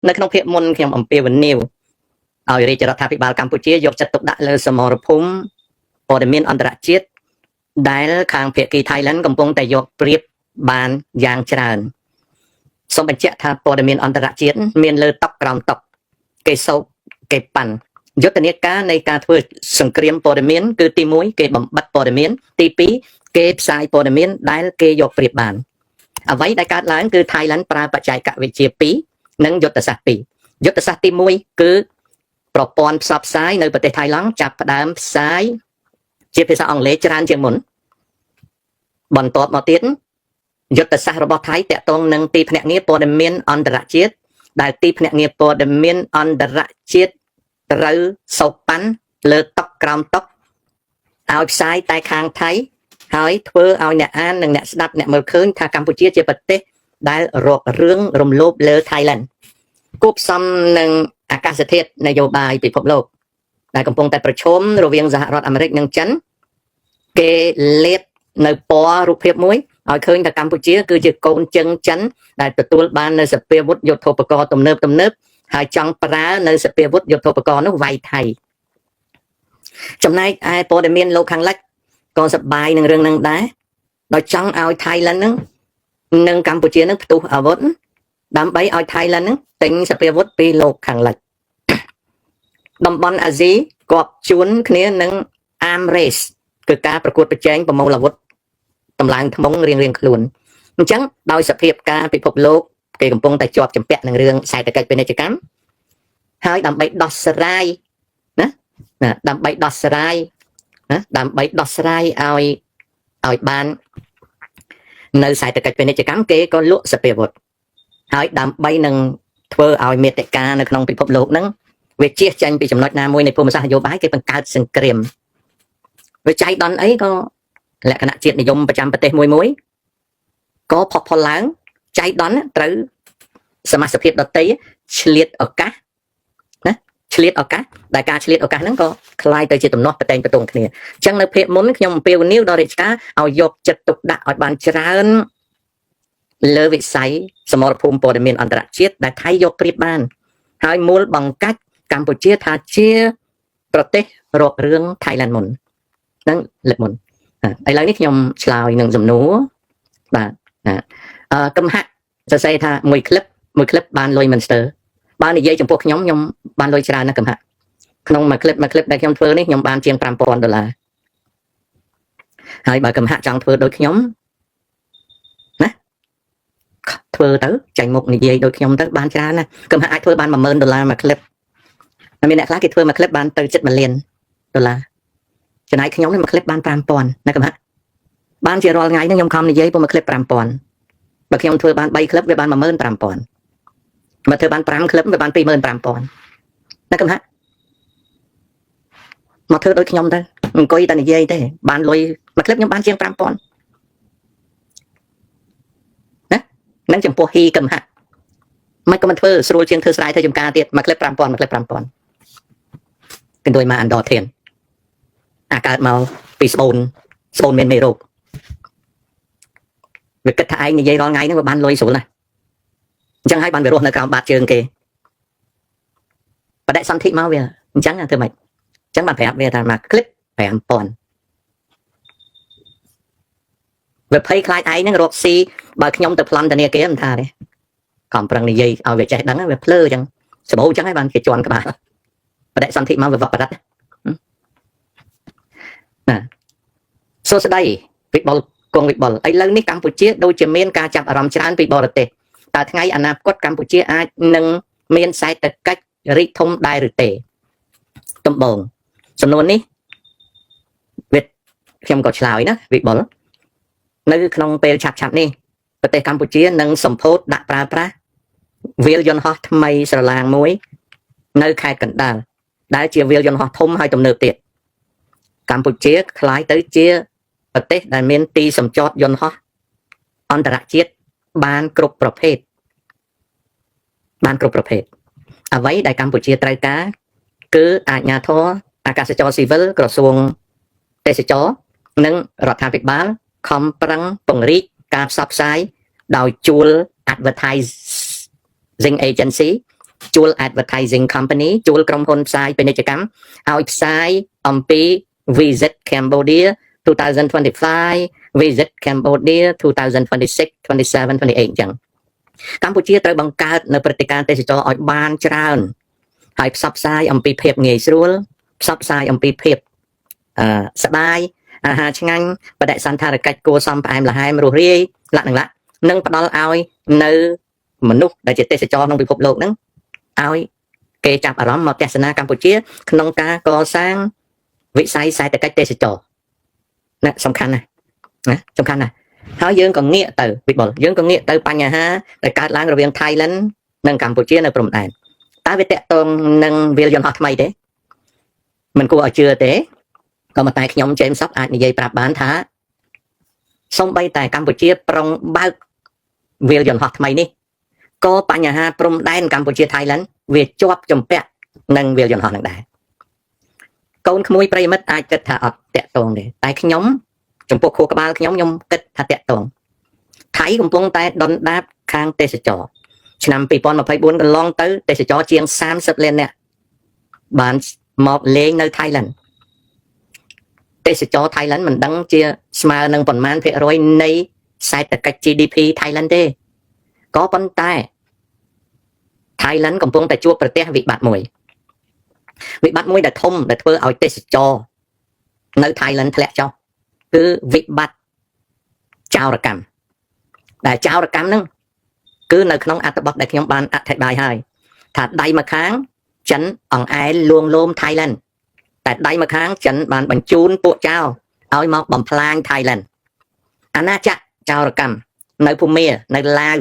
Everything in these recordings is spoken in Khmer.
នៅក្នុងភាគមុនខ្ញុំអំពាវនាវឲ្យរាជរដ្ឋាភិបាលកម្ពុជាយកចិត្តទុកដាក់លើសមរភូមិព័ត៌មានអន្តរជាតិដែលខាងភាគីថៃឡែនកំពុងតែយកប្រៀបបានយ៉ាងច្រើនសូមបញ្ជាក់ថាព័ត៌មានអន្តរជាតិមានលើតុក្រោមតុគេសោកគេប៉ាន់យុទ្ធនាការនៃការធ្វើសង្គ្រាមព័ត៌មានគឺទី1គេបំបិតព័ត៌មានទី2គេផ្សាយព័ត៌មានដែលគេយកប្រៀបបានអ្វីដែលកើតឡើងគឺថៃឡែនប្រើបច្ចេកវិទ្យា2និងយុទ្ធសាស្ត្រ2យុទ្ធសាស្ត្រទី1គឺប្រព័ន្ធផ្សព្វផ្សាយនៅប្រទេសថៃឡង់ចាប់ផ្ដើមផ្សាយជាភាសាអង់គ្លេសច្រើនជាងមុនបន្ទាប់មកទៀតយុទ្ធសាស្ត្ររបស់ថៃតាក់ទងនឹងទីភ្នាក់ងារព័ត៌មានអន្តរជាតិដែលទីភ្នាក់ងារព័ត៌មានអន្តរជាតិត្រូវសោកប៉ាន់លើតុក្រោមតុឲ្យផ្សាយតែខាងថៃហើយធ្វើឲ្យអ្នកអាននិងអ្នកស្ដាប់អ្នកមើលឃើញថាកម្ពុជាជាប្រទេសដែលរករឿងរំលោភលើថៃឡែនគួបផ្សំនឹងអាកាសធាតុនយោបាយពិភពលោកដែលកំពុងតែប្រឈមរវាងសហរដ្ឋអាមេរិកនិងចិនគេលេបនៅពណ៌រូបភាពមួយឲ្យឃើញថាកម្ពុជាគឺជាកូនជើងចិនដែលទទួលបាននៅសពាវុធយុទ្ធោបករណ៍ទំនើបហើយចង់ប្រើនៅសពាវុធយុទ្ធោបករណ៍នោះវាយថៃចំណែកឯព័ត៌មានលោកខាងលិចក៏សប្បាយនឹងរឿងហ្នឹងដែរដោយចង់ឲ្យថៃឡែនហ្នឹងនិងកម្ពុជាហ្នឹងផ្ទុះអាវុធដើម្បីឲ្យថៃឡែនហ្នឹងទិញសពាវុធពីលោកខាងលិចតំបន់អាស៊ីគាត់ជួនគ្នានឹង arm race គឺការប្រកួតប្រជែងប្រមូលអាវុធតម្លើងថ្មងរៀងខ្លួនអញ្ចឹងដោយសភាពការពិភពលោកគេកំពុងតែជាប់ជំពាក់នឹងរឿងសេដ្ឋកិច្ចពាណិជ្ជកម្មហើយដើម្បីដោះស្រាយណាដើម្បីដោះស្រាយឲ្យបាននៅសេដ្ឋកិច្ចពាណិជ្ជកម្មគេក៏លក់សពាវុធហើយដើម្បីនឹងធ្វើឲ្យមេតិកានៅក្នុងពិភពលោកហ្នឹងវាជៀសចេញពីចំណុចណាមួយនៃភូមិសាស្ត្រនយោបាយគេបង្កើតសង្គ្រាមវាចៃដន្យអីក៏លក្ខណៈជាតិនិយមប្រចាំប្រទេសមួយក៏ផុសផុលឡើងចៃដន្យត្រូវសមាជិកភាពដតីឆ្លៀតឱកាសណាឆ្លៀតឱកាសដែលការឆ្លៀតឱកាសហ្នឹងក៏คล้ายទៅជាទំនាស់ប្រតែងប្រទងគ្នាអញ្ចឹងនៅភាគមុនខ្ញុំអំពាវនាវដល់រាជការឲ្យយកចិត្តទុកដាក់ឲ្យបានច្រើនលើវិស័យសមរភូមិព័ត៌មានអន្តរជាតិដែលថៃយកប្រៀបបានហើយមូលបង្កាច់កម្ពុជាថាជាប្រទេសរករឿងថៃឡែនមុនហ្នឹងលើកមុនឥឡូវនេះខ្ញុំឆ្លើយនឹងសំណួរបាទកំហាក់សរសេរថាមួយคลิปបានលុយមិនស្ទើបើនិយាយចំពោះខ្ញុំបានលុយច្រើនណាស់កំហាក់ក្នុងមួយคลิปដែលខ្ញុំធ្វើនេះខ្ញុំបានជាង$5,000ហើយបើកំហាក់ចង់ធ្វើដូចខ្ញុំណាធ្វើទៅចាញ់មុខនិយាយដូចខ្ញុំទៅបានច្រើនណាស់កំហាក់អាចធ្វើបាន$10,000មួយคลิปហើយមានអ្នកខ្លះគេធ្វើមួយคลิปបានទៅជិត$1 លានចំណែកខ្ញុំនេះមួយคลิปបាន5,000ណាកំហាក់បានជារាល់ថ្ងៃនេះខ្ញុំខំនិយាយពុំមួយคลิป5,000បើខ្ញុំធ្វើបាន3คลิปវាបាន15,000មកធ្វើបាន5คลิปវាបាន25,000ណាកំហាក់មកធ្វើដូចខ្ញុំទៅអង្គុយតែនិយាយទេបានលុយមួយคลิปខ្ញុំបានជាង5,000ណានឹងចំពោះហ៊ីកំហាក់មិនក៏មិនធ្វើស្រួលជាងធ្វើស្រែធ្វើចំការទៀតមួយคลิป5,000មួយคลิป5,000គិតដូចមកអណ្ដោធានអាកើតមកពីស្បូនមានមេរោគវាគិតថាឯងនិយាយរាល់ថ្ងៃហ្នឹងវាបានលុយស្រួលណាស់អញ្ចឹងហើយបានវារស់នៅក្រោមបាតជើងគេបដិសន្ធិមកវាអញ្ចឹងធ្វើម៉េចអញ្ចឹងបានប្រាប់វាថាមកคลิป5,000វាភ័យខ្លាចឯងហ្នឹងរកស៊ីបើខ្ញុំទៅប្លន់ធនាគារមិនថាទេខំប្រឹងនិយាយឲ្យវាចេះដឹងវាភ្លើអញ្ចឹងសម្បូរអញ្ចឹងហើយបានគេជន់ក្បាលបដិសន្ធិមកវាវត្តបរិទ្ធណាសួស្ដីវិបុលគង់វិបុលឥឡូវនេះកម្ពុជាដូចជាមានការចាប់អារម្មណ៍ច្រើនពីបរទេសតើថ្ងៃអនាគតកម្ពុជាអាចនឹងមានសេដ្ឋកិច្ចរីកធំដែរឬទេដំបូងសំណួរនេះខ្ញុំក៏ឆ្លើយណាវិបុលនៅក្នុងពេលឆាប់នេះប្រទេសកម្ពុជានឹងសម្ពោធដាក់ប្រើប្រាស់វាលយន្តហោះថ្មីស្រឡាងមួយនៅខេត្តកណ្ដាលដែលជាវាលយន្តហោះធំហើយទំនើបទៀតកម្ពុជាคล้ายទៅជាប្រទេសដែលមានទីសម្ចតយន្តហោះអន្តរជាតិបានគ្រប់ប្រភេទអ្វីដែលកម្ពុជាត្រូវការគឺអាជ្ញាធរអាកាសចរស៊ីវិលក្រសួងទេសចរនិងរដ្ឋាភិបាលខំប្រឹងពង្រីកការផ្សព្វផ្សាយដោយជួល advertising agency ជួល advertising company ជួលក្រុមហ៊ុនផ្សាយពាណិជ្ជកម្មឲ្យផ្សាយអំពី Visit Cambodia 2025 Visit Cambodia 2026 27 28អញ្ចឹងកម្ពុជាត្រូវបង្កើតនៅព្រឹត្តិការណ៍ទេសចរឲ្យបានច្រើនហើយផ្សព្វផ្សាយអំពីភាពងាយស្រួលផ្សព្វផ្សាយអំពីភាពសបាយអាហារឆ្ងាញ់បដិសណ្ឋារកិច្ចគួរសមផ្អែមល្ហែមរស់រាយលក្ខណៈនិងផ្ដល់ឲ្យនៅមនុស្សដែលជាទេសចរក្នុងពិភពលោកហ្នឹងឲ្យគេចាប់អារម្មណ៍មកទស្សនាកម្ពុជាក្នុងការកសាងវិស័យសេដ្ឋកិច្ចទេសចរណាសំខាន់ណាស់សំខាន់ណាស់ហើយយើងក៏ងាកទៅវិបុលយើងក៏ងាកទៅបញ្ហាដែលកើតឡើងរវាង Thailand និងកម្ពុជានៅព្រំដែនតើវាតកតងនឹងវាលយន្តហោះថ្មីទេមិនគួរឲ្យជឿទេក៏ប៉ុន្តែខ្ញុំ James Sock អាចនិយាយប្រាប់បានថាសូម្បីតែកម្ពុជាប្រុងបើកវាលយន្តហោះថ្មីនេះក៏បញ្ហាព្រំដែនកម្ពុជា Thailand វាជាប់ជំពាក់នឹងវាលយន្តហោះនឹងដែរកូនក្មួយប្រិមិត្តអាចគិតថាអត់តកតងទេតែខ្ញុំចំពោះខួរក្បាលខ្ញុំគិតថាតកតងថៃកំពុងតែដុនដាបខាងទេសចរឆ្នាំ2024កន្លងទៅទេសចរជាង30លាននាក់បានមកលេងនៅ Thailand ទេសចរ Thailand មិនដឹងជាស្មើនឹងប៉ុន្មានភាគរយនៃសេដ្ឋកិច្ច GDP Thailand ទេក៏ប៉ុន្តែ Thailand កំពុងតែជួបប្រទះវិបត្តិមួយដែលធំដែលធ្វើឲ្យទេសចរនៅ Thailand ធ្លាក់ចុះគឺវិបត្តិចោរកម្មដែលចោរកម្មហ្នឹងគឺនៅក្នុងអត្ថបទដែលខ្ញុំបានអធិប្បាយហើយថាដៃម្ខាងចិនអង្អែលលួងលោម Thailand តែដៃម្ខាងចិនបានបញ្ជូនពួកចោរឲ្យមកបំផ្លាញ Thailand អាណាចក្រចោរកម្មនៅភូមានៅឡាវ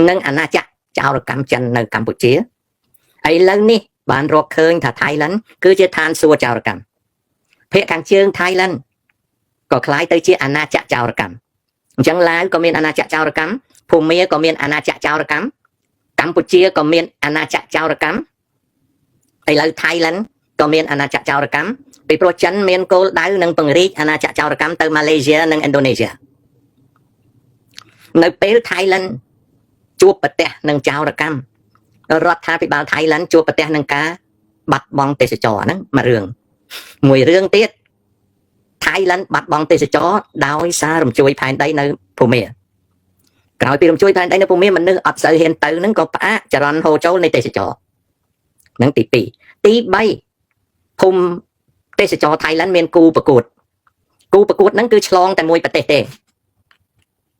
និងអាណាចក្រចោរកម្មចិននៅកម្ពុជាឥឡូវនេះបានរកឃើញថា Thailand គឺជាឋានសួគ៌ចោរកម្មភាគខាងជើង Thailand ក៏คล้ายទៅជាអាណាចក្រចោរកម្មអញ្ចឹងឡាវក៏មានអាណាចក្រចោរកម្មភូមាក៏មានអាណាចក្រចោរកម្មកម្ពុជាក៏មានអាណាចក្រចោរកម្មឥឡូវ Thailand ក៏មានអាណាចក្រចោរកម្មពីព្រោះចិនមានគោលដៅនឹងពង្រីកអាណាចក្រចោរកម្មទៅម៉ាឡេស៊ីនិងឥណ្ឌូនេស៊ីនៅពេល Thailand ជួបប្រទះនឹងចោរកម្មរដ្ឋាភិបាល Thailand ជួបប្រទះនឹងការបាត់បង់ទេសចរហ្នឹងមួយរឿងទៀត Thailand បាត់បង់ទេសចរដោយសាររំជួយផែនដីនៅភូមាក្រោយពីរំជួយផែនដីនៅភូមាមនុស្សអត់សូវហ៊ានទៅហ្នឹងក៏ផ្អាកចរន្តហូរចូលនៃទេសចរហ្នឹងទី2ទី3ភូមិទេសចរ Thailand មានគូប្រកួតហ្នឹងគឺឆ្លងតែមួយប្រទេសទេ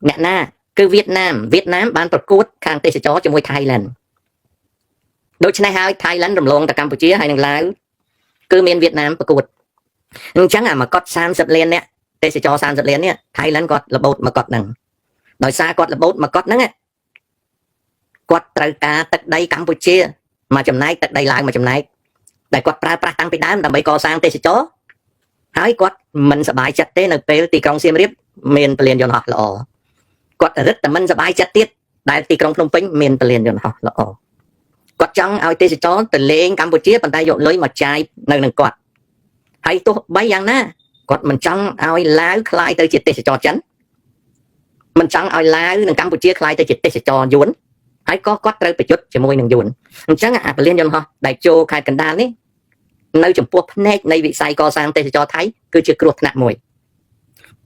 អ្នកណាគឺវៀតណាមបានប្រកួតខាងទេសចរជាមួយ Thailand ដូច្នេះហើយ Thailand រំលងទៅកម្ពុជាហើយនឹងឡាវគឺមានវៀតណាមប្រកួតអញ្ចឹងអាមកត់30លាននាក់ទេសចរ30លាននេះ Thailand គាត់របូតមកកត់ហ្នឹងដោយសារគាត់របូតមកកត់ហ្នឹងគាត់ត្រូវការទឹកដីកម្ពុជាមកចំណែកទឹកដីឡាវមកចំណែកដែលគាត់ប្រើប្រាស់តាំងពីដើមដើម្បីកសាងទេសចរហើយគាត់មិនសប្បាយចិត្តទេនៅពេលទីក្រុងសៀមរាបមានពលានយន្តហោះល្អគាត់រឹតតែមិនសប្បាយចិត្តទៀតដែលទីក្រុងភ្នំពេញមានពលានយន្តហោះល្អគាត់ចង់ឲ្យទេសចរទៅលេងកម្ពុជាប៉ុន្តែយកលុយមកចាយនៅនឹងគាត់ហើយទោះបីយ៉ាងណាគាត់មិនចង់ឲ្យឡាវคล้ายទៅជាទេសចរចិនមិនចង់ឲ្យឡាវនិងកម្ពុជាคล้ายទៅជាទេសចរយួនហើយក៏គាត់ត្រូវប្រយុទ្ធជាមួយនឹងយួនអញ្ចឹងអាពលានយន្តហោះដែលចូលខេត្តកណ្ដាលនេះនៅចំពោះភ្នែកនៃវិស័យកសាងទេសចរថៃគឺជាគ្រោះថ្នាក់មួយ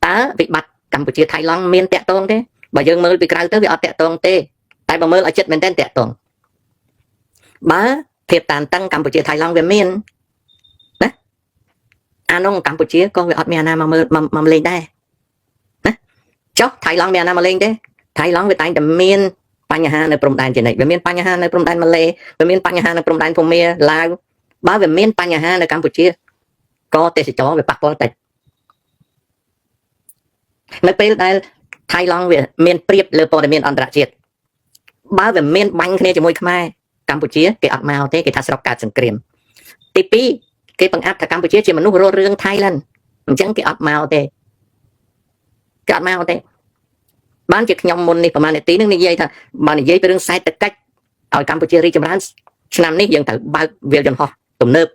តើវិបត្តិកម្ពុជាថៃឡង់មានតាក់ទងទេបើយើងមើលពីក្រៅទៅវាអត់តាក់ទងទេតែបើមើលឲ្យចិត្តមែនតើតាក់ទងបើភាពតានតឹងកម្ពុជាថៃឡង់វាមានណាអានោះកម្ពុជាក៏វាអត់មានអាណាមកមើលមកលេងដែរណាចុះថៃឡង់មានអាណាមកលេងទេថៃឡង់វាតែងតែមានបញ្ហានៅព្រំដែនជានិច្ចវាមានបញ្ហានៅព្រំដែនម៉ាឡេវាមានបញ្ហានៅព្រំដែនភូមាឡាវបើវាមានបញ្ហានៅកម្ពុជាក៏ទេសចរវាប៉ះពាល់តិចនៅពេលដែលថៃឡង់វាមានប្រៀបលើព័ត៌មានអន្តរជាតិបើវាមានបាញ់គ្នាជាមួយខ្មែរកម្ពុជាគេអត់មកទេគេថាស្រុកកើតសង្គ្រាមទី2គេបង្អាប់ថាកម្ពុជាជាមនុស្សរស់រឿង Thailand អញ្ចឹងគេអត់មកទេបានជាខ្ញុំមុននេះប្រហែលនាទីនឹងនិយាយថាបើនិយាយពីរឿងសេដ្ឋកិច្ចឲ្យកម្ពុជារីកចម្រើនឆ្នាំនេះយើងត្រូវបើកវាលយន្តហោះទំនើប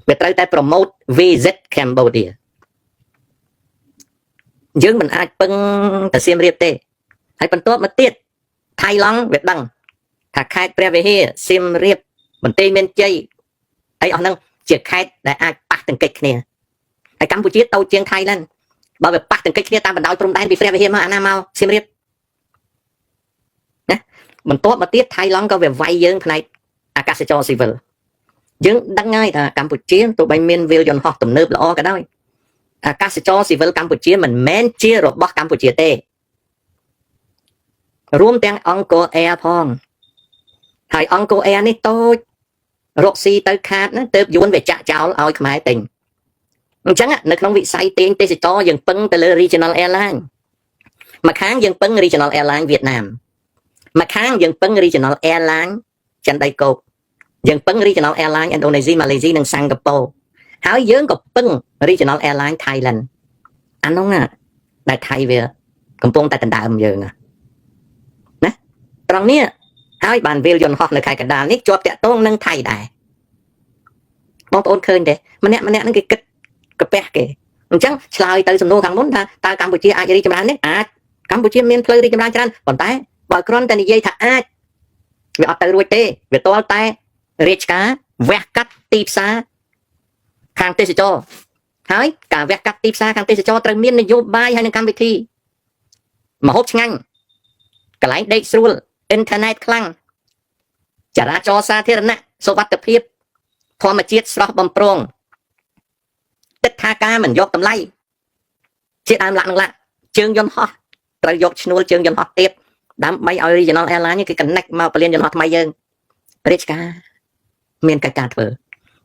វាត្រូវតែ promote Visit Cambodia យើងមិនអាចពឹងតែសៀមរាបទេហើយបន្ទាប់មកទៀតថៃឡង់វាដឹងថាខេត្តព្រះវិហារសៀមរាប បន្ទាយមានជ័យអីអស់ហ្នឹងជាខេត្តដែលអាចប៉ះទង្គិចគ្នាហើយកម្ពុជាតូចជាងថៃឡែនបើវាប៉ះទង្គិចគ្នាតាមបណ្ដោយព្រំដែនពីព្រះវិហារមកអាណាមកសៀមរាបណាបន្ទាប់មកទៀតថៃឡង់ក៏វាវាយយើងផ្នែកអាកាសចរស៊ីវិលយើងដឹងហើយថាកម្ពុជាទោះបីមានវាលយន្តហោះទំនើបល្អក៏ដោយអាកាសចរស៊ីវិលកម្ពុជាមិនមែនជារបស់កម្ពុជាទេរួមទាំងអង្គរអែរផងហើយអង្គរអែរនេះតូចរកស៊ីទៅខាតណាទៅយួនវាចាក់ចោលឲ្យខ្មែរទិញអញ្ចឹងនៅក្នុងវិស័យទាញទេសចរយើងពឹងទៅលើ Regional Airline មួយខាងយើងពឹង Regional Airline វៀតណាមមួយខាងយើងពឹង Regional Airline ចិនដីកោកយើងពឹង Regional Airline ឥណ្ឌូនេស៊ីម៉ាឡេស៊ីនិងសិង្ហបុរីហើយយើងក៏ពឹង Regional Airline Thailand អានោះណាដែលថៃវាកំពុងតែដណ្ដើមយើងណាត្រង់នេះហើយបានវាលយន្តហោះនៅខេត្តកណ្ដាលនេះជាប់តាក់ទងនឹងថៃដែរបងប្អូនឃើញទេម្នាក់ហ្នឹងគេគិតកាពះគេអញ្ចឹងឆ្លើយទៅសំណួរខាងមុនថាតើកម្ពុជាអាចរីកចម្រើននេះអាចកម្ពុជាមានផ្លូវរីកចម្រើនច្រើនប៉ុន្តែបើគ្រាន់តែនិយាយថាអាចវាអត់ទៅរួចទេវាទាល់តែរាជការវះកាត់ទីផ្សារខាងទេសចរហើយការវះកាត់ទីផ្សារខាងទេសចរត្រូវមាននយោបាយហើយនឹងកម្មវិធីម្ហូបឆ្ងាញ់កន្លែងដេកស្រួលអ៊ីនធឺណិតខ្លាំងចរាចរណ៍សាធារណៈសុវត្ថិភាពធម្មជាតិស្រស់បំព្រងទឹកថាការមិនយកតម្លៃជាដើមឡាក់នឹងឡាក់ជើងយន្តហោះត្រូវយកឈ្នួលជើងយន្តហោះទៀតដើម្បីឲ្យ Regional Airline គេ connect មកពលានយន្តហោះថ្មីយើងរាជការមានកិច្ចការធ្វើ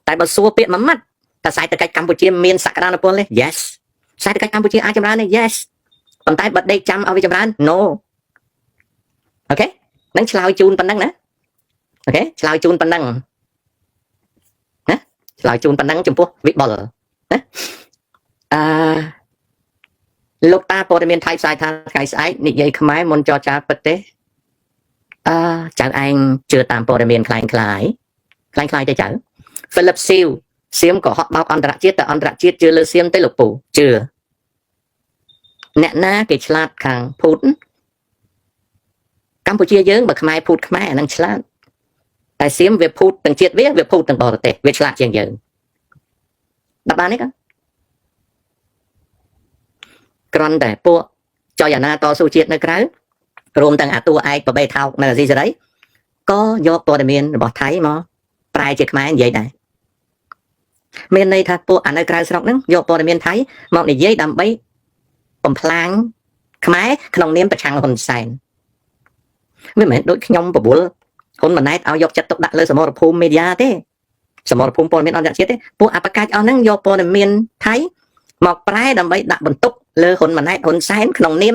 តែបើសួរពាក្យមួយម៉ាត់តើសេដ្ឋកិច្ចកម្ពុជាមានសក្តានុពលទេ Yes សេដ្ឋកិច្ចកម្ពុជាអាចចម្រើនទេ Yes ប៉ុន្តែបើដេកចាំឲ្យវាចម្រើន No អូខេនឹងឆ្លើយជូនប៉ុណ្ណឹងណាអូខេឆ្លើយជូនប៉ុណ្ណឹងណាឆ្លើយជូនប៉ុណ្ណឹងចំពោះវិបុលណាលោកតាព័ត៌មានថៃផ្សាយថាថ្ងៃស្អែកនិយាយខ្មែរមុនចរចាពិតទេចៅឯងជឿតាមព័ត៌មានคล้ายទេចៅ Philip Siêu សៀមក៏ហក់បោកអន្តរជាតិតែអន្តរជាតិជឿលើសៀមទេលោកពូជឿអ្នកណាគេឆ្លាតខាងភូតកម្ពុជាយើងបើខ្មែរភូតខ្មែរអានឹងឆ្លាតតែសៀមវាភូតទាំងជាតិវាភូតទាំងបរទេសវាឆ្លាតជាងយើងដល់បានទេក៏គ្រាន់តែពួកចយអាណាតស៊ូជាតិនៅក្រៅរួមទាំងអាតួឯកបបេថោកនៅអាស៊ីសេរីក៏យកព័ត៌មានរបស់ថៃមកប្រែជាខ្មែរនិយាយដែរមានន័យថាពួកអានៅក្រៅស្រុកហ្នឹងយកព័ត៌មានថៃមកនិយាយដើម្បីបំផ្លាញខ្មែរក្នុងនាមប្រឆាំងហ៊ុនសែនមិនមែនដូចខ្ញុំបបួលហ៊ុនម៉ាណែតឲ្យយកចិត្តទុកដាក់លើសមរភូមិមេឌៀទេសមរភូមិព័ត៌មានអន្តរជាតិទេពួកអបកាច់អស់ហ្នឹងយកព័ត៌មានថៃមកប្រែដើម្បីដាក់បន្ទុកលើហ៊ុនម៉ាណែតហ៊ុនសែនក្នុងនាម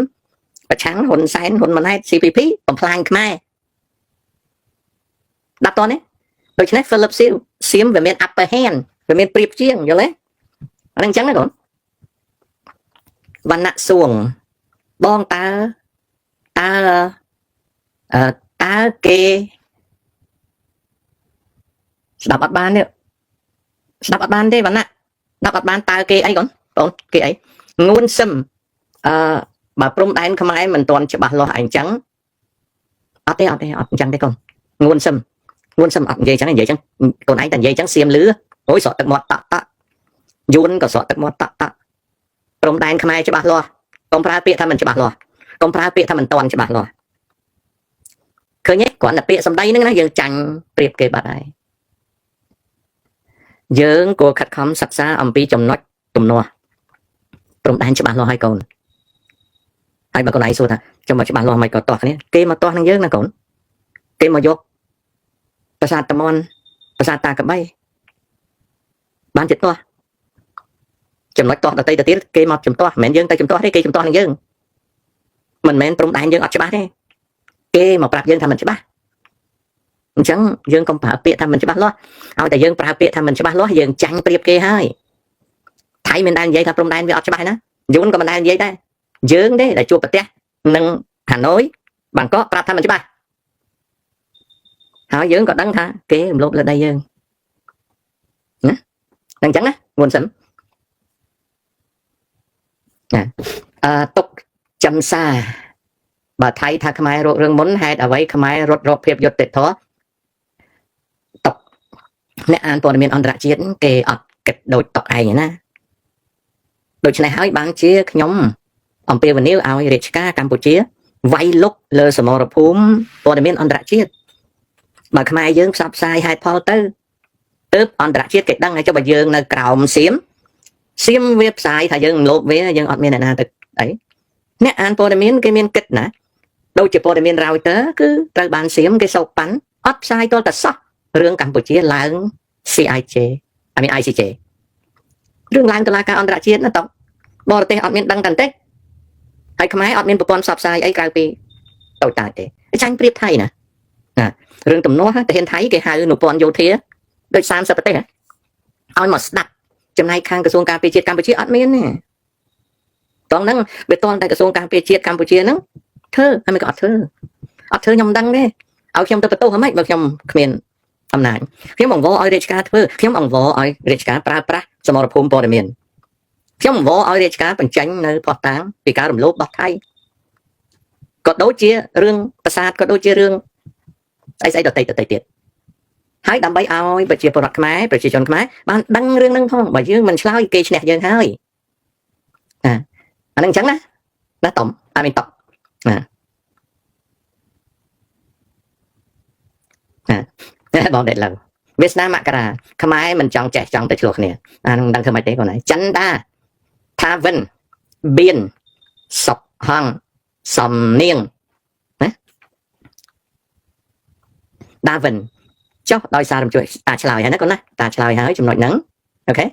ប្រឆាំងហ៊ុនសែនហ៊ុនម៉ាណែត CPP បំផ្លាញខ្មែរដាក់តនេះដូច្នេះ Philipសៀមវាមាន upper hand វាមានប្រៀបជាងយល់ទេអានឹងអញ្ចឹងណាកូនវណ្ណៈសួងបងតើគេស្ដាប់អត់បានទេស្ដាប់អត់បានទេវណ្ណៈស្ដាប់អត់បានតើគេអីកូនបងគេអីងួនសឹមបើព្រំដែនខ្មែរមិនទាន់ច្បាស់លាស់អញ្ចឹងអត់អញ្ចឹងទេកូនងួនសឹមអត់និយាយអញ្ចឹងកូនឯងតែនិយាយអញ្ចឹងសៀមលឺអូយស្រក់ទឹកមាត់តាក់យួនក៏ស្រក់ទឹកមាត់តាក់ព្រំដែនខ្មែរច្បាស់លាស់កុំប្រើពាក្យថាមិនច្បាស់លាស់កុំប្រើពាក្យថាមិនទាន់ច្បាស់លាស់ឃើញទេគ្រាន់តែពាក្យសម្ដីហ្នឹងណាយើងចាញ់ប្រៀបគេបាត់ហើយយើងគួរខិតខំសិក្សាអំពីចំណុចទំនាស់ព្រំដែនច្បាស់លាស់ហើយកូនហើយបើកូនឯងសួរថាចាំមកច្បាស់លាស់មិនក៏ទាស់គ្នាគេមកទាស់នឹងយើងណាកូនគេមកយកប្រាសាទតាមន់ប្រាសាទតាកបីបានជាទាស់ចំណុចទាស់ដតីទៅទៀតគេមកជំទាស់មិនមែនយើងទៅជំទាស់ទេគេជំទាស់នឹងយើងមិនមែនព្រំដែនយើងអត់ច្បាស់ទេគេមកប្រាប់យើងថាមិនច្បាស់អញ្ចឹងយើងកុំប្រើពាក្យថាមិនច្បាស់លាស់ឲ្យតែយើងប្រើពាក្យថាមិនច្បាស់លាស់យើងចាញ់ប្រៀបគេហើយថៃមិនដែលនិយាយថាព្រំដែនវាអត់ច្បាស់ណាយួនក៏មិនដែលនិយាយដែរយើងទេដែលជួបប្រទេសនឹងហាណូយបាងកកប្រាប់ថាមិនច្បាស់ហើយយើងក៏ដឹងថាគេរំលោភលើដីយើងណាអញ្ចឹងណាងួនសិនទុកចំសាបើថៃថាខ្មែររករឿងមុនហេតុអ្វីខ្មែររត់រកភាពយុត្តិធម៌ អ្នកអានព័ត៌មានអន្តរជាតិគេអត់គិតដូចតកឯងណាដូច្នេះហើយបានជាខ្ញុំអំពាវនាវឲ្យរាជការកម្ពុជាវាយលុកលើសមរភូមិព័ត៌មានអន្តរជាតិបើខ្មែរយើងផ្សព្វផ្សាយហេតុផលទៅទើបអន្តរជាតិគេដឹងហើយចុះបើយើងនៅក្រោមសៀមវាផ្សាយថាយើងរំលោភវាយើងអត់មានអ្នកណាទៅអីអ្នកអានព័ត៌មានគេមានគិតណាដូចជាព័ត៌មាន Reuters គឺត្រូវបានសៀមគេសោកប៉ាន់អត់ផ្សាយទាល់តែសោះរឿងកម្ពុជាឡើង CIJ ICJ រឿងឡើងតុលាការអន្តរជាតិណាតបរទេសអត់មានដឹងតែបន្តិចហើយខ្មែរអត់មានប្រព័ន្ធផ្សព្វផ្សាយអីក្រៅពីតូចតាចទេចាញ់ប្រៀបថៃណារឿងទំនាស់ទាហានថៃគេហៅនពាន់យោធាដូច30ប្រទេសឲ្យមកស្ដាប់ចំណែកខាងក្រសួងការពារជាតិកម្ពុជាអត់មានទេតោះហ្នឹងវាតន់តែក្រសួងការពារជាតិកម្ពុជាហ្នឹងធ្វើហើយមិនក៏អត់ធ្វើខ្ញុំដឹងទេឲ្យខ្ញុំទៅបន្ទោសហ្មងបើខ្ញុំគ្មានអំណាចខ្ញុំអង្វរឲ្យរាជការធ្វើខ្ញុំអង្វរឲ្យរាជការប្រើប្រាស់សមរភូមិព័ត៌មានខ្ញុំអង្វរឲ្យរាជការបញ្ចេញនៅផុសតាងពីការរំលោភរបស់ថៃក៏ដូចជារឿងប្រាសាទក៏ដូចជារឿងស្អីដទៃទៀតហើយដើម្បីឲ្យប្រជាពលរដ្ឋខ្មែរប្រជាជនខ្មែរបានដឹងរឿងហ្នឹងផងបើយើងមិនឆ្លើយគេឈ្នះយើងហើយអាហ្នឹងអញ្ចឹងណាតំអាមានតបបងដេតលើវាសនាមករាខ្មែរមិនចង់ចេះចង់ទៅឆ្លោះគ្នាអានឹងដឹងធ្វើម៉េចទេកូនឯងចិនដាថាវិនបៀនសុកហងសំនៀងណាដាវិនចុះដោយសារជួយតាឆ្លើយហើយណាកូនណាតាឆ្លើយហើយចំណុចហ្នឹងអូខេ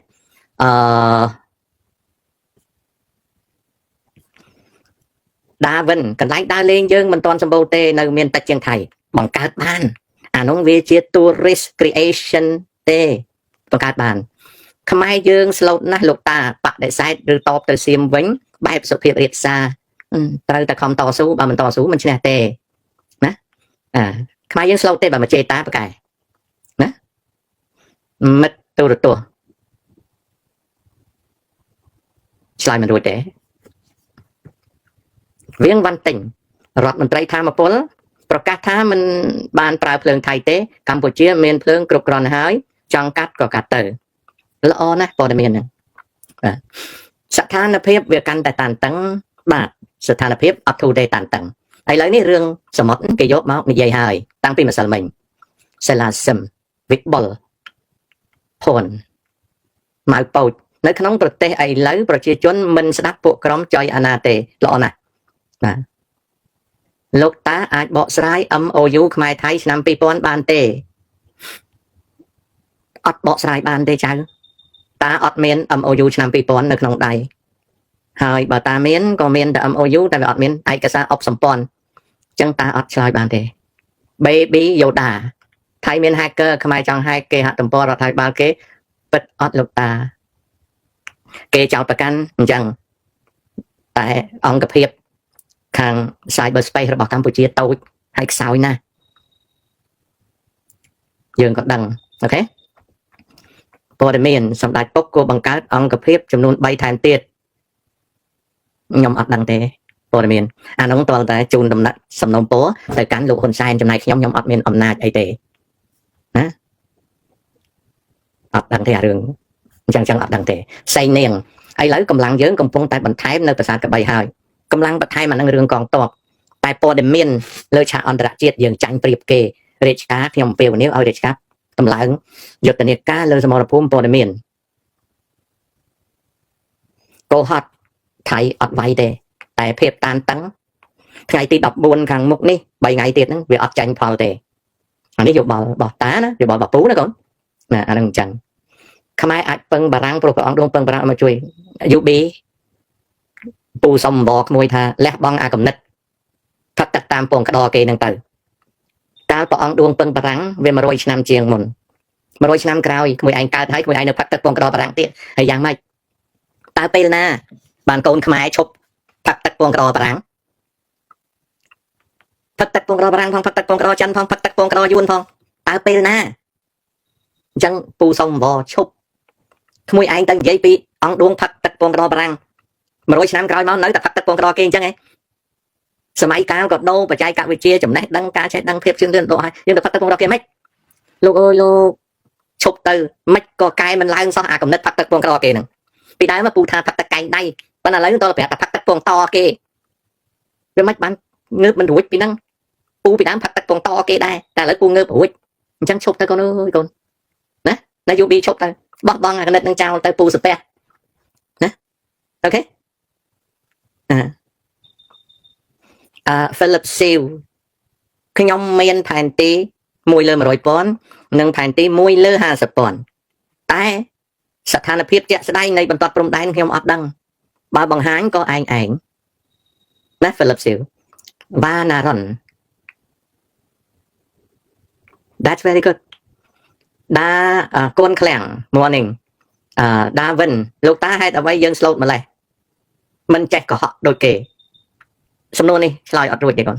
ដាវិនកន្លែងដើរលេងយើងមិនទាន់សម្បូរទេនៅមានតិចជាងថៃបង្កើតបានអានោះវាជា tourist creation ទេបង្កើតបានខ្មែរយើងស្លូតណាស់លោកតាបដិសេធឬតបទៅសៀមវិញបែបសុភាពរាបសារត្រូវតែខំតស៊ូបើមិនតស៊ូមិនឈ្នះទេណាខ្មែរយើងស្លូតទេបើមកជេរតាប្រកែណាមិត្តទូរទស្សន៍ឆ្លើយមិនរួចទេវៀងវ៉ាន់ទិញរដ្ឋមន្ត្រីធម្មពលប្រកាសថាមិនបានប្រើភ្លើងថៃទេកម្ពុជាមានភ្លើងគ្រប់គ្រាន់ហើយចង់កាត់ក៏កាត់ទៅល្អណាស់ព័ត៌មានហ្នឹងស្ថានភាពវាកាន់តែតានតឹងបាទស្ថានភាពអត់ធូរទេតានតឹងឥឡូវនេះរឿងសមុទ្រគេយកមកនិយាយហើយតាំងពីម្សិលមិញសាឡាសឹមវិបុលភួនម៉ៅប៉ោចនៅក្នុងប្រទេសឥឡូវប្រជាជនមិនស្ដាប់ពួកក្រុមចុយអាណាទេល្អណាស់បាទលោកតាអាចបកស្រាយ MOU ខ្មែរថៃឆ្នាំ2000បានទេអត់បកស្រាយបានទេចៅតាអត់មាន MOU ឆ្នាំ2000នៅក្នុងដៃហើយបើតាមានក៏មានតែ MOU តែវាអត់មានឯកសារអបសម្ព័ន្ធអញ្ចឹងតាអត់ឆ្លើយបានទេ Baby Yoda ថៃមាន hacker ខ្មែរចង់ hack គេហទំព័ររដ្ឋាភិបាលគេពិតអត់លោកតាគេចោទប្រកាន់អញ្ចឹងតែអង្គភាពខាង cyber space របស់កម្ពុជាតូចហើយខ្សោយណាស់យើងក៏ដឹងអូខេព័ត៌មានសម្ដេចពុកគួរបង្កើតអង្គភាពចំនួន3ថែមទៀតខ្ញុំអត់ដឹងទេព័ត៌មានអានោះតើតែជូនដំណាក់សំណុំពរទៅកាន់លោកហ៊ុនសែនចំណែកខ្ញុំអត់មានអំណាចអីទេណាអត់ដឹងទេអារឿងអញ្ចឹងអត់ដឹងទេផ្សេងនាងឥឡូវកម្លាំងយើងកំពុងតែបន្ថែមនៅប្រាសាទកបីហើយកម្លាំងបន្ថែមអានឹងរឿងកងទ័ពតែព័ត៌មានលើឆាកអន្តរជាតិយើងចាញ់ប្រៀបគេរាជការខ្ញុំអំពាវនាវឲ្យរាជការតម្លើងយុទ្ធនាការលើសមរភូមិព័ត៌មានកោហត់ថៃអត់វាយទេតែភាពតានតឹងថ្ងៃទី14ខាងមុខនេះ3ថ្ងៃទៀតហ្នឹងវាអត់ចាញ់ផលទេអានេះយោបល់របស់តាណាយោបល់របស់ពូណាកូនណាអានឹងអញ្ចឹងខ្មែរអាចពឹងបារាំងព្រោះព្រះអង្គដួងពឹងបារាំងមកជួយ UB ពូសុំបកក្មួយថាលះបង់អាកំណិតផឹកទឹកតាមពងក្តរគេនឹងទៅតើព្រះអង្គដួងពឹងបារាំងវា100ឆ្នាំជាងមុន100ឆ្នាំក្រោយក្មួយឯងកើតហើយក្មួយឯងនៅផឹកទឹកពងក្តរបារាំងទៀតហើយយ៉ាងម៉េចតើពេលណាបានកូនខ្មែរឈប់ផឹកទឹកពងក្តរបារាំងផឹកទឹកពងក្តរបារាំងផងផឹកទឹកពងក្តរចិនផងផឹកទឹកពងក្តរយួនផងតើពេលណាអញ្ចឹងពូសុំបឈប់ក្មួយឯងទៅនិយាយពីអង្គដួងផឹកទឹកពងក្តរបារាំង100ឆ្នាំក្រោយមកនៅតែផឹកទឹកពងក្តរគេអញ្ចឹងឯងសម័យកាលក៏ដូរបច្ចេកវិទ្យាចំណេះដឹងការចេះដឹងភាពជឿនលឿនដូរហើយយើងទៅផឹកទឹកពងក្តរគេមិនលោកអើយលោក ឈប់ទៅមិនក៏កែមិនឡើងសោះអាកំណត់ផឹកទឹកពងក្រគេហ្នឹងពីដើមមកពូថាផឹកទឹកកែងដៃប៉ុន្តែឥឡូវតើប្រាប់តែផឹកទឹកពងតគេវាមិនបានងើបមិនរួចពីហ្នឹងពូពីដើមផឹកទឹកពងតគេដែរតែឥឡូវពូងើបរួចអញ្ចឹងឈប់ទៅកូនអើយកូនណាណាយូប៊ីឈប់ទៅបោះបង់អាកំណត់នឹងចោលទៅពូសុភ័ក្រណាអូខេPhilip Siêu ខ្ញុំមានផែនទី1 លើ 100,000 និងផែនទី1 លើ 50,000 តែស្ថានភាពជាក់ស្ដែងនៃបន្ទាត់ព្រំដែនខ្ញុំអត់ដឹងបើបង្ហាញក៏ឯងណា Philip Siêu Vanaron That's very good ដាកូនឃ្លាំង morning ដាវិនលោកតាហេតុអ្វីយើង slot ម្លេះមិនចេះកុហកដូចគេសំណួរនេះឆ្លើយអត់រួចទេកូន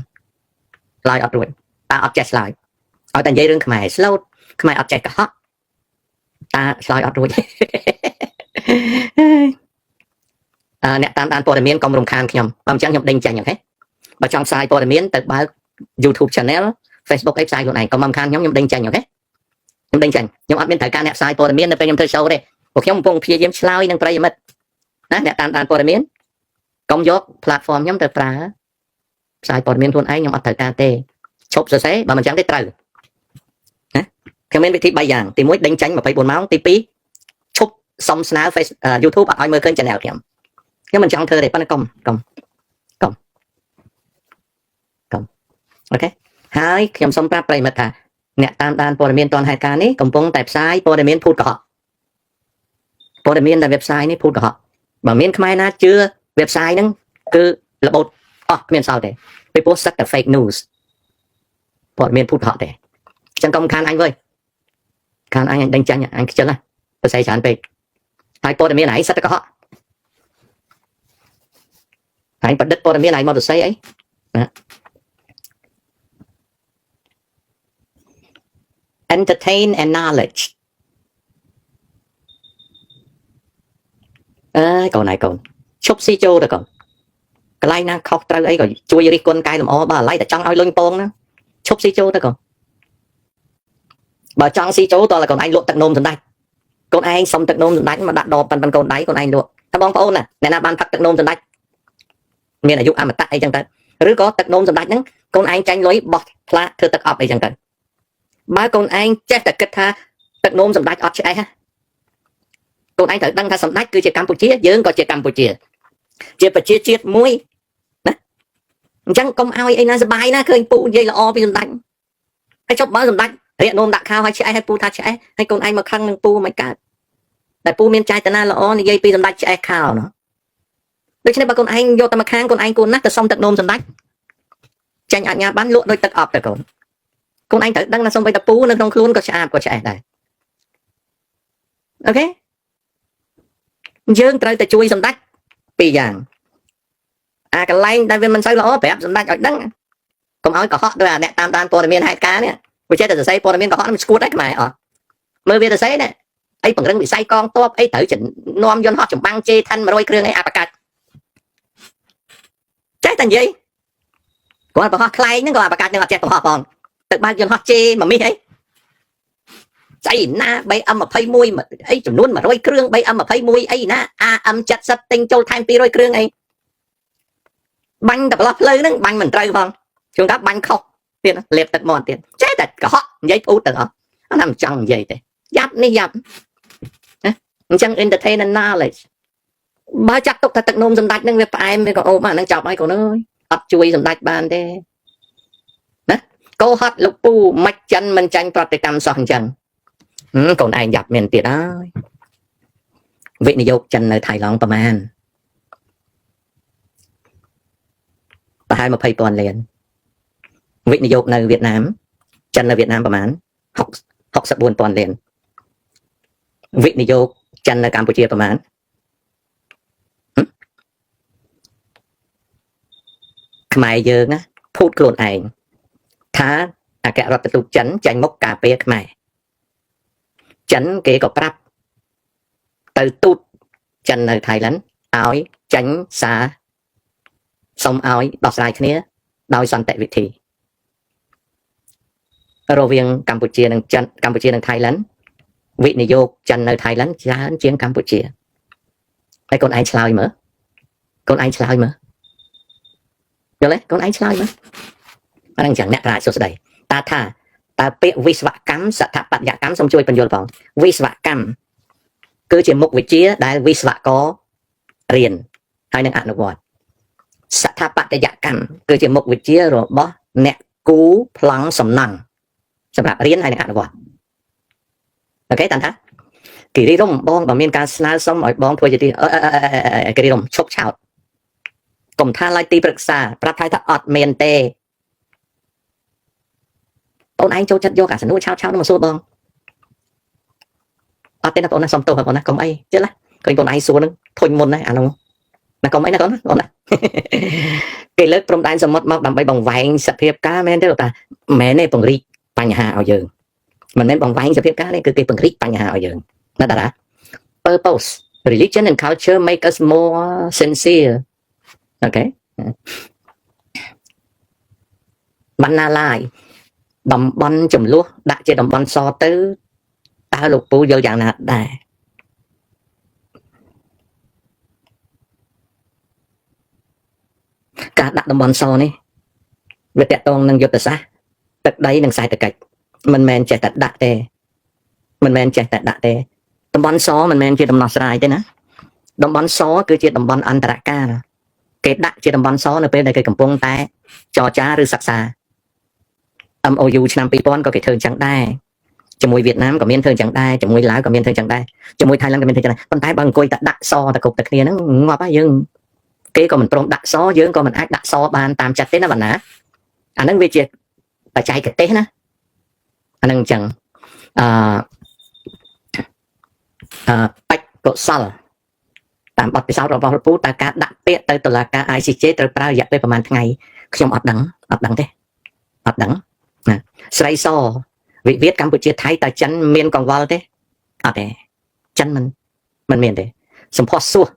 ឆ្លើយអត់រួចតាអត់ចេះឆ្លើយឲ្យតែនិយាយរឿងខ្មែរ slot ខ្មែរអត់ចេះកុហកតាឆ្លើយអត់រួចអ្នកតាមដានព័ត៌មានកុំរំខានខ្ញុំបើមិនចឹងខ្ញុំដេញចាញ់អូខេបើចង់ផ្សាយព័ត៌មានទៅបើក YouTube Channel Facebook អីផ្សាយខ្លួនឯងកុំរំខានខ្ញុំដេញចាញ់អូខេខ្ញុំដេញចាញ់ខ្ញុំអត់មានត្រូវការអ្នកផ្សាយព័ត៌មាននៅពេលខ្ញុំធ្វើ show ទេពួកខ្ញុំកំពុងព្យាយាមឆ្លើយនឹងប្រិយមិត្តណាអ្នកតាមដានព័ត៌មានកុំយក platform ខ្ញុំទៅប្រើផ្សាយព័ត៌មានខ្លួនឯងខ្ញុំអត់ត្រូវការទេឈប់សរសេរបើមិនចឹងទេត្រូវណាខ្ញុំមានវិធី3យ៉ាងទី1ដេញចាញ់24ម៉ោងទី2ឈប់សុំស្នើ YouTube អត់ឲ្យមើលឃើញ channel ខ្ញុំមិនចង់ធ្វើទេប៉ុន្តែកុំអូខេហើយខ្ញុំសូមប្រាប់ប្រិយមិត្តថាអ្នកតាមដានព័ត៌មានទាន់ហេតុការណ៍នេះកំពុងតែផ្សាយព័ត៌មានភូតកុហកព័ត៌មានដែល website នេះភូតកុហកបើមានខ្មែរណាជឿ website ហ្នឹងគឺរបូតអស់គ្មានសល់ទេពីព្រោះសិតតែ fake news ព័ត៌មានភូតកុហកទេអញ្ចឹងកុំខានអញវើយខានអញដេញចាញ់អញខ្ជិលណាសរសេរច្រើនពេកហើយព័ត៌មានឯងសិតតែកុហកហើយប្រឌិតព័ត៌មានឯងមកសរសេរអីណា entertain and knowledge កូនឈប់ស៊ីចូលទៅកូនកន្លែងណាខុសត្រូវអីក៏ជួយរិះគន់កែលម្អបើឥឡូវតែចង់ឲ្យលុញពងណាឈប់ស៊ីចូលទៅកូនបើចង់ស៊ីចូលតើកូនឯងលក់ទឹកនោមសម្ដេចកូនឯងសុំទឹកនោមសម្ដេចមកដាក់ដបប៉ុនកូនដៃកូនឯងលក់តែបងប្អូនណាអ្នកណាបានផឹកទឹកនោមសម្ដេចមានអាយុអមតៈអីចឹងទៅឬក៏ទឹកនោមសម្ដេចហ្នឹងកូនឯងចាញ់លុយបោះផ្លាកធ្វើទឹកអប់អីចឹងទៅបើកូនឯងចេះតែគិតថាទឹកនោមសម្ដេចអត់ឆ្អេះកូនឯងត្រូវដឹងថាសម្ដេចគឺជាកម្ពុជាយើងក៏ជាកម្ពុជាជាប្រជាជាតិមួយណាអញ្ចឹងកុំឲ្យអីណាសុបាយណាឃើញពូនិយាយល្អពីសម្ដេចហើយចុះបើសម្ដេចរៀកនោមដាក់ខោឲ្យឆ្អេះឲ្យពូថាឆ្អេះហើយកូនឯងមកខឹងនឹងពូមិនកើតតែពូមានចេតនាល្អនិយាយពីសម្ដេចឆ្អេះខោណាដូច្នេះបើកូនឯងយកតែមកខាងកូនឯងគួរណាស់ទៅសុំទឹកនោមសម្ដេចចាញ់អញ្ញាបានលក់ដោយទឹកអប់ទៅកូនឯងត្រូវដឹងថាសុំបីតាពូនៅក្នុងខ្លួនក៏ឆ្អាបក៏ឆ្អេះដែរអូខេយើងត្រូវតែជួយសម្ដេចពីរយ៉ាងអាកន្លែងដែលវាមិនសូវល្អប្រាប់សម្ដេចឲ្យដឹងកុំឲ្យកុហកដោយអាអ្នកតាមដានព័ត៌មានហេតុការណ៍នេះវាចេះតែសរសេរព័ត៌មានកុហកនឹងស្គួតដែរខ្មែរអត់មើលវាសរសេរណាអីពង្រឹងវិស័យកងទ័ពអីត្រូវនាំយន្តហោះចម្បាំង J10 100 គ្រឿងអីអាបកាច់ចេះតែនិយាយគាត់បោះខ្លែងហ្នឹងក៏អាបកាច់នឹងអត់ចេះបោះផងទៅបើកយន្តហោះ J មួយមីអីស្អីណា BM21 អីចំនួន100គ្រឿង BM21 អីណា AM70 ទិញចូលថែម200គ្រឿងអីបាញ់តែប្រឡោះផ្លូវហ្នឹងបាញ់មិនត្រូវផងជួនកាលបាញ់ខុសទៀតលេបទឹកមាត់ទៀតចេះតែកុហកនិយាយផ្អ៊ូតទាំងអស់អាណាមិនចង់និយាយទេយ៉ាប់នេះយ៉ាប់ណាអញ្ចឹង entertain and knowledge បើចាត់ទុកថាទឹកនោមសម្ដេចហ្នឹងវាផ្អែមវាក៏អូបអាហ្នឹងចប់ហើយកូនអើយអត់ជួយសម្ដេចបានទេណាកោហត់លោកពូមិនចិនមិនចាញ់ប្រតិកម្មសោះអញ្ចឹងកូនឯងយ៉ាប់មានទៀតហើយវិនិយោគចិននៅថៃឡង់ប្រហែល20,000 លានវិនិយោគនៅវៀតណាមចិននៅវៀតណាមប្រហែល64,000 លានវិនិយោគចិននៅកម្ពុជាប្រហែលខ្មែរយើងណាភូតខ្លួនឯងថាអគ្គរដ្ឋទូតចិនចាញ់មុខការពារខ្មែរចិនគេក៏ប្រាប់ទៅទូតចិននៅថៃឡង់ឲ្យចាញ់សារសុំឲ្យដោះស្រាយគ្នាដោយសន្តិវិធីរវាងកម្ពុជានិងចិនកម្ពុជានិងថៃឡង់ វិនិយោគចិននៅថៃឡង់ច្រើនជាងកម្ពុជាហើយកូនឯងឆ្លើយមើលកូនឯងឆ្លើយមើលយល់ទេកូនឯងឆ្លើយមើលអានឹងចឹងអ្នកប្រាជ្ញសួស្ដីតើថាតើពាក្យវិស្វកម្មស្ថាបត្យកម្មសូមជួយបញ្យល់ផងវិស្វកម្មគឺជាមុខវិជ្ជាដែលវិស្វកររៀនហើយនឹងអនុវត្តស្ថាបត្យកម្មគឺជាមុខវិជ្ជារបស់អ្នកគូប្លង់សំណង់សម្រាប់រៀនហើយនឹងអនុវត្តអូខេតាន់ថាគិរីរំបងបើមានការស្នើសុំឲ្យបងធ្វើជាទីគិរីរំឈប់ឆោតកុំថាឡើយទីប្រឹក្សាប្រាប់ថៃថាអត់មានទេបងឯងចូលចិត្តយកអាសនុឆោតនោះមកសួរបងអត់ទេណាបងណាសុំទោសបងណាកុំអីជិះណាឃើញបងឯងសួរនឹងធុញមុនណាអានោះណាកុំអីណាបងណាគេលើកព្រំដែនសមុទ្រមកដើម្បីបង្វែងសភាពការមែនទេតាមែនទេពង្រីកបញ្ហាឲ្យយើងមិនមែនបង្វែងសភាពការទេគឺគេពង្រីកបញ្ហាឲ្យយើងណាតារា purpose religion and culture make us more sincere អូខេបណ្ណាឡាយតំបន់ចំនួនដាក់ជាតំបន់សទៅតើលោកពូយល់យ៉ាងណាដែរការដាក់តំបន់សនេះវាតកតងនឹងយុទ្ធសាស្ត្រទឹកដីនិងខ្សែទឹកកិច្ចមិនមែនចេះតែដាក់ទេមិនមែនចេះតែដាក់ទេតំបន់សមិនមែនជាដំណោះស្រាយទេណាតំបន់សគឺជាតំបន់អន្តរកាលគេដាក់ជាតំបន់សនៅពេលដែលគេកំពុងតែចរចាឬសិក្សា MOU ឆ្នាំ2000ក៏គេធ្វើអញ្ចឹងដែរជាមួយវៀតណាមក៏មានធ្វើអញ្ចឹងដែរជាមួយឡាវក៏មានធ្វើអញ្ចឹងដែរជាមួយថៃឡង់ក៏មានធ្វើអញ្ចឹងដែរប៉ុន្តែបើអង្គុយតែដាក់សតែគ្រប់តែគ្នាហ្នឹងងាប់ហើយយើងគេក៏មិនព្រមដាក់សយើងក៏មិនអាចដាក់សបានតាមចិត្តទេណាបណ្ណាអាហ្នឹងវាជាបច្ចេកទេសណាអាហ្នឹងអញ្ចឹងបច្ចកុសលតាមបទពិសោធន៍របស់លោកពូតើការដាក់ពាក្យទៅតុលាការ ICJ ត្រូវប្រើរយៈពេលប្រហែលថ្ងៃខ្ញុំអត់ដឹងទេអត់ដឹងណាស្រីសវិវាទកម្ពុជាថៃតើចិនមានកង្វល់ទេអត់ទេចិនមិនមានទេសម្ផស្សសួរ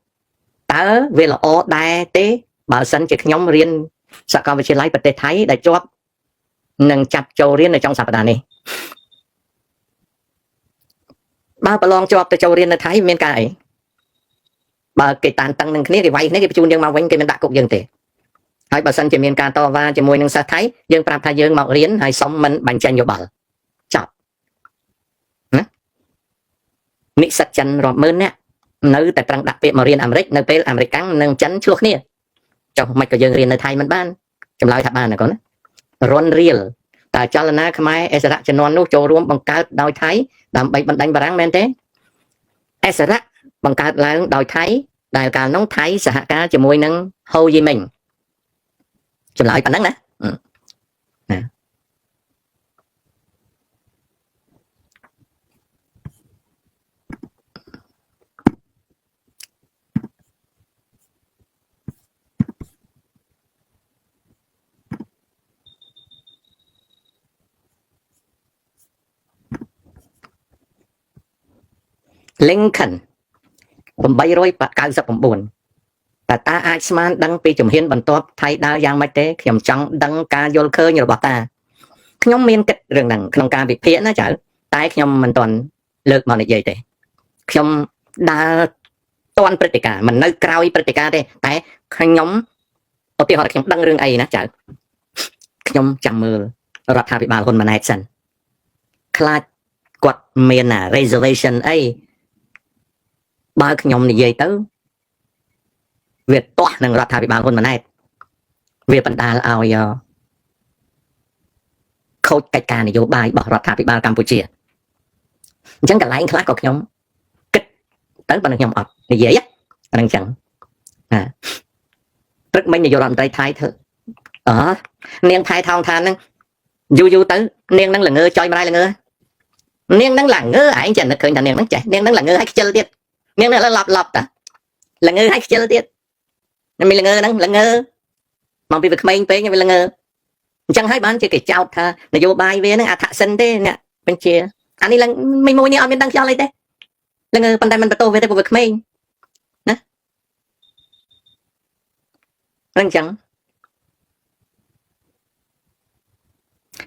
តើវាល្អដែរទេបើសិនជាខ្ញុំរៀនសាកលវិទ្យាល័យប្រទេសថៃដែលជាប់នឹងចាប់ចូលរៀននៅចុងសប្តាហ៍នេះបើប្រឡងជាប់ទៅចូលរៀននៅថៃមានការអីបើគេតានតឹងនឹងគ្នាគេវាយគ្នាគេបញ្ជូនយើងមកវិញគេមិនដាក់គុកយើងទេហើយបើសិនជាមានការតវ៉ាជាមួយនឹងសិស្សថៃយើងប្រាប់ថាយើងមករៀនហើយសុំមិនបញ្ចេញយោបល់ចប់ណានិស្សិតចិនរាប់ម៉ឺននាក់នៅតែប្រឹងដាក់ពាក្យមករៀនអាមេរិកនៅពេលអាមេរិកនិងចិនឆ្លោះគ្នាចុះមិនក៏យើងរៀននៅថៃមិនបានចម្លើយថាបានណាកូនណារុនរៀលតើចលនាខ្មែរអិសរៈជំនាន់នោះចូលរួមបង្កើតដោយថៃដើម្បីបណ្ដាញបារាំងមែនទេអិសរៈបង្កើតឡើងដោយថៃដែលកាលនោះថៃសហការជាមួយនឹងហូយីមិញចម្លើយប៉ុណ្ណឹងណាLincoln 899តើតាអាចស្មានដឹងពីជំហានបន្ទាប់ថៃដើរយ៉ាងម៉េចទេខ្ញុំចង់ដឹងការយល់ឃើញរបស់តាខ្ញុំមានគិតរឿងហ្នឹងក្នុងការវិភាគណាចៅតែខ្ញុំមិនទាន់លើកមកនិយាយទេខ្ញុំដើរទាន់ព្រឹត្តិការណ៍មិននៅក្រោយព្រឹត្តិការណ៍ទេតែខ្ញុំឧទាហរណ៍ខ្ញុំដឹងរឿងអីណាចៅខ្ញុំចាំមើលរដ្ឋាភិបាលហ៊ុនម៉ាណែតសិនខ្លាចគាត់មាន reservation អីបើខ្ញុំនិយាយទៅវាទាស់នឹងរដ្ឋាភិបាលហ៊ុនម៉ាណែតវាបណ្ដាលឲ្យខូចកិច្ចការនយោបាយរបស់រដ្ឋាភិបាលកម្ពុជាអញ្ចឹងកន្លែងខ្លះក៏ខ្ញុំគិតទៅប៉ុន្តែខ្ញុំអត់និយាយហ្នឹងអញ្ចឹងណាព្រឹកមិញនាយករដ្ឋមន្ត្រីថៃធ្វើនាងថៃថោងឋានហ្នឹងយូរទៅនាងហ្នឹងល្ងើចុយម្ដាយល្ងើនាងហ្នឹងល្ងើឯងចេះនឹកឃើញថានាងហ្នឹងចេះនាងហ្នឹងល្ងើឲ្យខ្ជិលទៀតនាងហ្នឹងឡប់តាល្ងើឲ្យខ្ជិលទៀតមានល្ងើហ្នឹងល្ងើមកពីវាក្មេងពេកវាល្ងើអញ្ចឹងហើយបានជាគេចោទថានយោបាយវាហ្នឹងអថសិនទេអ្នកបញ្ជាអានេះឡើងមួយនេះអត់មានដឹងខ្យល់អីទេល្ងើប៉ុន្តែមិនបន្ទោសវាទេព្រោះវាក្មេងណាអញ្ចឹង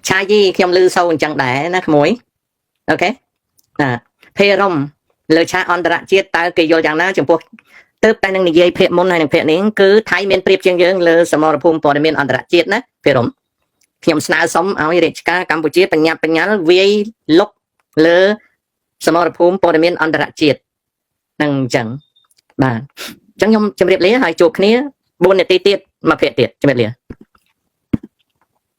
ឆាយីខ្ញុំឮសូវអញ្ចឹងដែរណាក្មួយអូខេ ភេរំលើឆាកអន្តរជាតិតើគេយល់យ៉ាងណាចំពោះទើបតែនឹងនិយាយភាគមុនហើយនឹងភាគនេះគឺថៃមានប្រៀបជាងយើងលើសមរភូមិព័ត៌មានអន្តរជាតិណាភេរំខ្ញុំស្នើសុំឲ្យរាជការកម្ពុជាបញ្ញាល់វាយលុកលើសមរភូមិព័ត៌មានអន្តរជាតិនឹងអញ្ចឹងបាទអញ្ចឹងខ្ញុំជម្រាបលាហើយជួបគ្នា4នាទីទៀតមកភាគទៀតជម្រាបលា